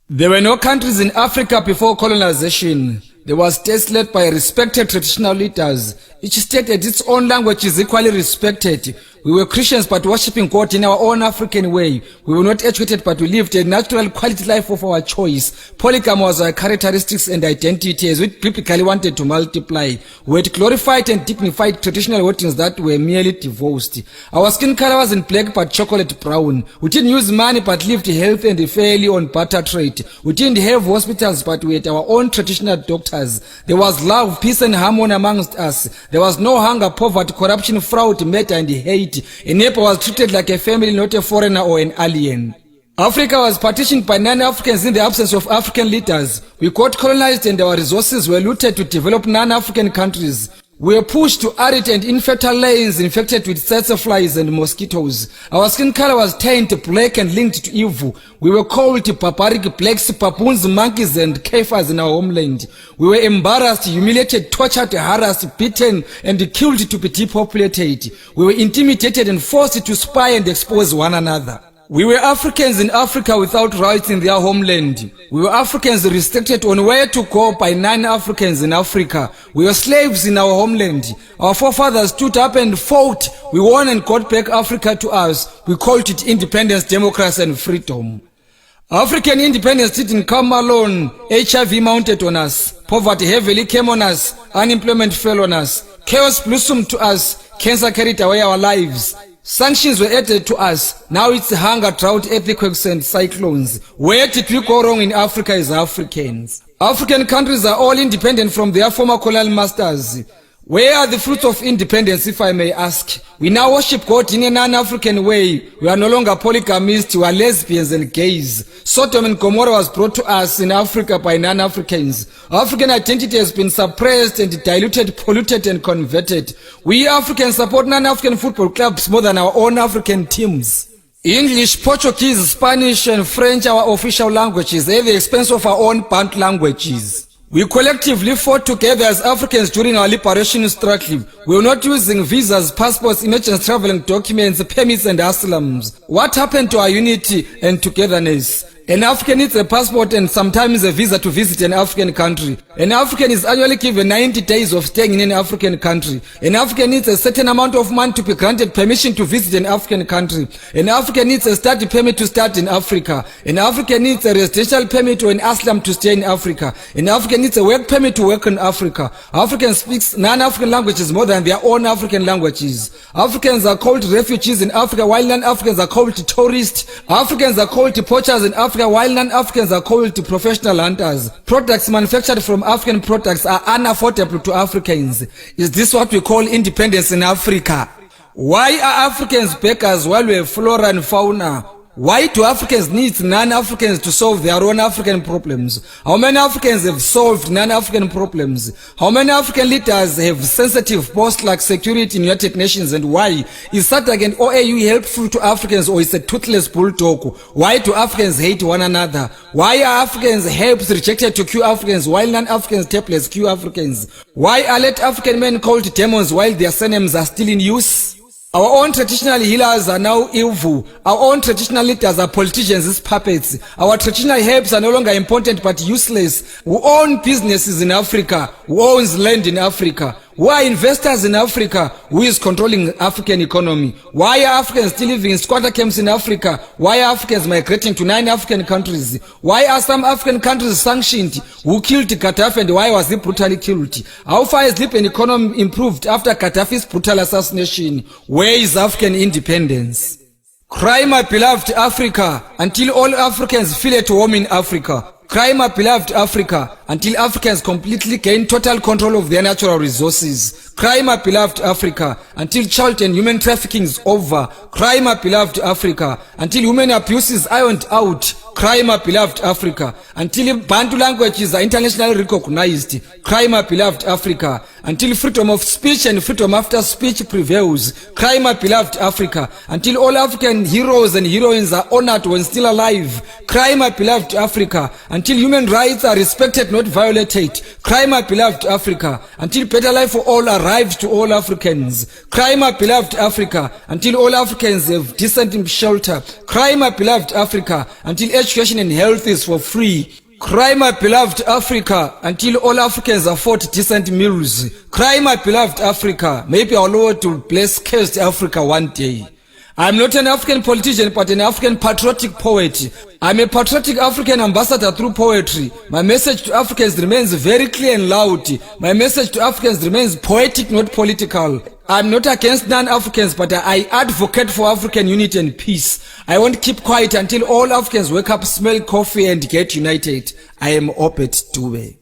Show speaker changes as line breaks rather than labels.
There were no countries in Africa before colonization. There was states led by respected traditional leaders. Each state had its own language is equally respected. We were Christians but worshipping God in our own African way. We were not educated but we lived a natural quality life of our choice. Polygamy was our characteristics and identity as we biblically wanted to multiply. We had glorified and dignified traditional weddings that were merely divorced. Our skin color wasn't black but chocolate brown. We didn't use money but lived healthy and fairly on barter trade. We didn't have hospitals but we had our own traditional doctors. There was love, peace and harmony amongst us. There was no hunger, poverty, corruption, fraud, murder and hate. A neighbor was treated like a family, not a foreigner or an alien. Africa was partitioned by non-Africans in the absence of African leaders. We got colonized and our resources were looted to develop non-African countries. We were pushed to arid and infertile lands infected with tsetse flies and mosquitoes. Our skin color was tanned black and linked to evil. We were called barbaric blacks, baboons, monkeys and kafirs in our homeland. We were embarrassed, humiliated, tortured, harassed, beaten and killed to be depopulated. We were intimidated and forced to spy and expose one another. We were Africans in Africa without rights in their homeland. We were Africans restricted on where to go by non-Africans in Africa. We were slaves in our homeland. Our forefathers stood up and fought. We won and got back Africa to us. We called it independence, democracy and freedom. African independence didn't come alone. HIV mounted on us. Poverty heavily came on us. Unemployment fell on us. Chaos blossomed to us. Cancer carried away our lives. Sanctions were added to us. Now it's hunger, drought, earthquakes and cyclones. Where did we go wrong in Africa as Africans? African countries are all independent from their former colonial masters. Where are the fruits of independence, if I may ask? We now worship God in a non-African way. We are no longer polygamists, we are lesbians and gays. Sodom and Gomorrah was brought to us in Africa by non-Africans. African identity has been suppressed and diluted, polluted and converted. We Africans support non-African football clubs more than our own African teams. English, Portuguese, Spanish and French are our official languages at the expense of our own Bantu languages. We collectively fought together as Africans during our liberation struggle. We were not using visas, passports, emergency traveling documents, permits and asylums. What happened to our unity and togetherness? An African needs a passport and sometimes a visa to visit an African country. An African is annually given 90 days of staying in an African country. An African needs a certain amount of money to be granted permission to visit an African country. An African needs a study permit to start in Africa. An African needs a residential permit or an asylum to stay in Africa. An African needs a work permit to work in Africa. African speaks non-African languages more than their own African languages. Africans are called refugees in Africa while non-Africans are called tourists. Africans are called poachers in Africa while non-Africans are called professional hunters. Products manufactured from African products are unaffordable to Africans. Is this what we call independence in Africa? Why are Africans beggars while we have flora and fauna? Why do Africans need non-Africans to solve their own African problems? How many Africans have solved non-African problems? How many African leaders have sensitive posts like security in United Nations, and why? Is SADC and OAU helpful to Africans or is a toothless bulldog? Why do Africans hate one another? Why are Africans herbs rejected to cure Africans while non-Africans tablets cure Africans? Why are late African men called demons while their surnames are still in use? Our own traditional healers are now evil. Our own traditional leaders are politicians as puppets. Our traditional herbs are no longer important but useless. Who own businesses in Africa? Who owns land in Africa? Who are investors in Africa? Who is controlling African economy? Why are Africans still living in squatter camps in Africa? Why are Africans migrating to 9 African countries? Why are some African countries sanctioned? Who killed Gaddafi and why was he brutally killed? How far has Libyan economy improved after Gaddafi's brutal assassination? Where is African independence? Cry, my beloved Africa, until all Africans feel at home in Africa. Cry, my beloved Africa, until Africans completely gain total control of their natural resources. Cry, my beloved Africa, until child and human trafficking is over. Cry, my beloved Africa, until human abuse is ironed out. Cry, my beloved Africa, until Bantu languages are internationally recognized. Cry, my beloved Africa, until freedom of speech and freedom after speech prevails. Cry, my beloved Africa, until all African heroes and heroines are honored when still alive. Cry, my beloved Africa, until human rights are respected, not violated. Cry, my beloved Africa, until better life for all arrives to all Africans. Cry, my beloved Africa, until all Africans have decent shelter. Cry, my beloved Africa, until education and health is for free. Cry, my beloved Africa, until all Africans afford decent meals. Cry, my beloved Africa. Maybe our Lord will bless cursed Africa one day. I'm not an African politician, but an African patriotic poet. I'm a patriotic African ambassador through poetry. My message to Africans remains very clear and loud. My message to Africans remains poetic, not political. I'm not against non-Africans, but I advocate for African unity and peace. I won't keep quiet until all Africans wake up, smell coffee, and get united. I am Opet Dube.